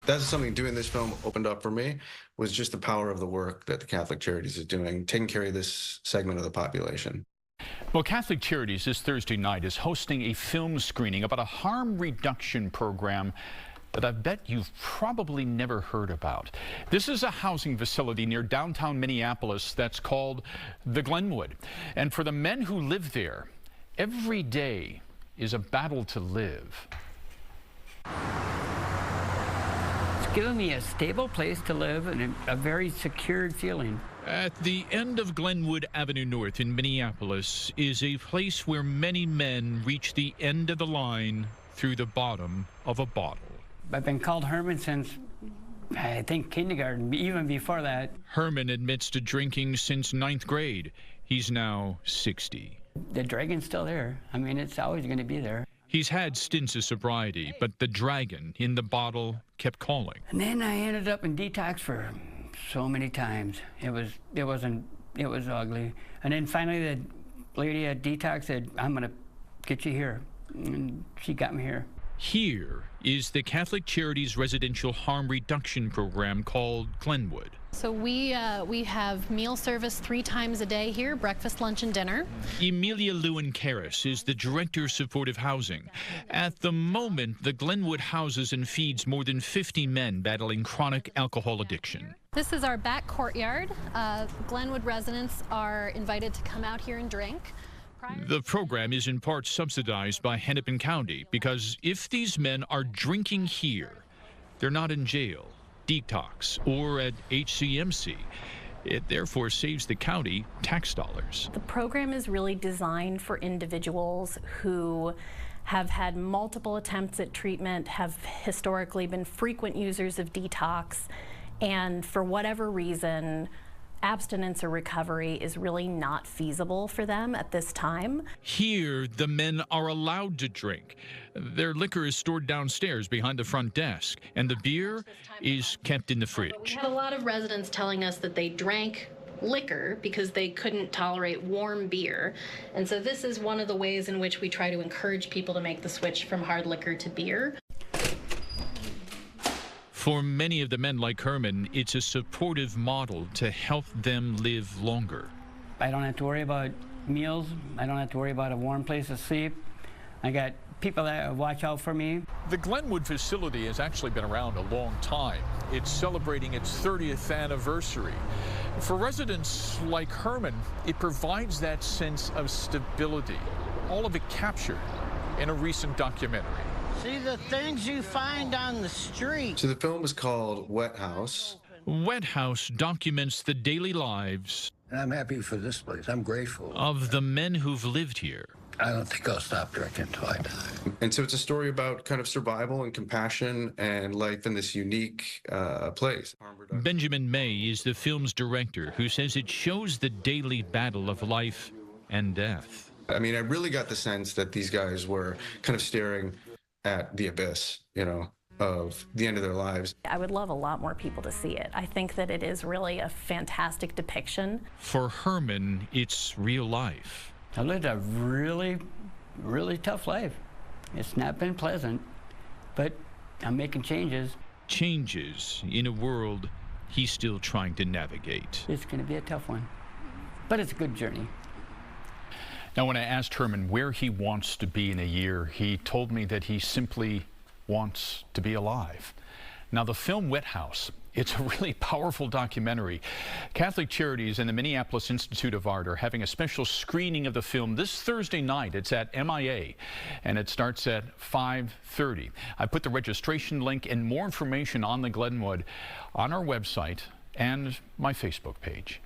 That's something doing this film opened up for me, was just the power of the work that the Catholic Charities is doing, taking care of this segment of the population. Well, Catholic Charities this Thursday night is hosting a film screening about a harm reduction program that I bet you've probably never heard about. This is a housing facility near downtown Minneapolis that's called the Glenwood. And for the men who live there, every day is a battle to live. It's given me a stable place to live and a very secured feeling. At the end of Glenwood Avenue North in Minneapolis is a place where many men reach the end of the line through the bottom of a bottle. I've been called Herman since, I think, kindergarten, even before that. Herman admits to drinking since 9th grade. He's now 60. The dragon's still there. I mean, it's always going to be there. He's had stints of sobriety, but the dragon in the bottle kept calling. And then I ended up in detox for so many times. It was ugly. And then finally the lady at detox said, "I'm going to get you here." And she got me here. Here is the Catholic Charities residential harm reduction program called Glenwood. So we have meal service 3 times a day here, breakfast, lunch, and dinner. Emilia Lewin-Karras is the director of supportive housing. At the moment, the Glenwood houses and feeds more than 50 men battling chronic alcohol addiction. This is our back courtyard. Glenwood residents are invited to come out here and drink. The program is in part subsidized by Hennepin County because if these men are drinking here, they're not in jail, detox, or at HCMC. It therefore saves the county tax dollars. The program is really designed for individuals who have had multiple attempts at treatment, have historically been frequent users of detox, and for whatever reason, abstinence or recovery is really not feasible for them at this time. Here, the men are allowed to drink. Their liquor is stored downstairs behind the front desk, and the beer is kept in the fridge. We had a lot of residents telling us that they drank liquor because they couldn't tolerate warm beer. And so this is one of the ways in which we try to encourage people to make the switch from hard liquor to beer. For many of the men like Herman, it's a supportive model to help them live longer. I don't have to worry about meals. I don't have to worry about a warm place to sleep. I got people that watch out for me. The Glenwood facility has actually been around a long time. It's celebrating its 30th anniversary. For residents like Herman, it provides that sense of stability, all of it captured in a recent documentary. See the things you find on the street. So the film is called Wet House. Wet House documents the daily lives. I'm happy for this place. I'm grateful. Of the men who've lived here. I don't think I'll stop drinking until I die. And so it's a story about kind of survival and compassion and life in this unique place. Benjamin May is the film's director, who says it shows the daily battle of life and death. I mean, I really got the sense that these guys were kind of staring at the abyss, you know, of the end of their lives. I would love a lot more people to see it. I think that it is really a fantastic depiction. For Herman, it's real life. I lived a really, really tough life. It's not been pleasant, but I'm making changes. Changes in a world he's still trying to navigate. It's going to be a tough one, but it's a good journey. Now, when I asked Herman where he wants to be in a year, he told me that he simply wants to be alive. Now, the film Wet House, it's a really powerful documentary. Catholic Charities and the Minneapolis Institute of Art are having a special screening of the film this Thursday night. It's at MIA, and it starts at 5:30. I put the registration link and more information on the Glenwood on our website and my Facebook page.